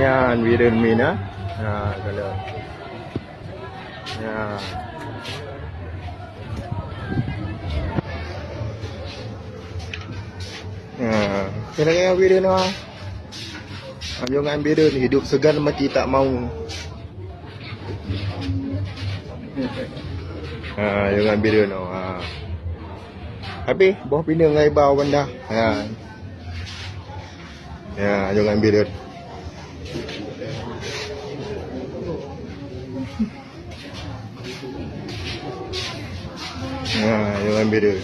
Yan, birin mina. Kalau. Ya. Kena yang birin ah. Jangan birin hidup segan mati tak mau. Jangan birin ah. Habis bawah pindah ngai bawah benda. Ya, jangan birin. Jangan birin.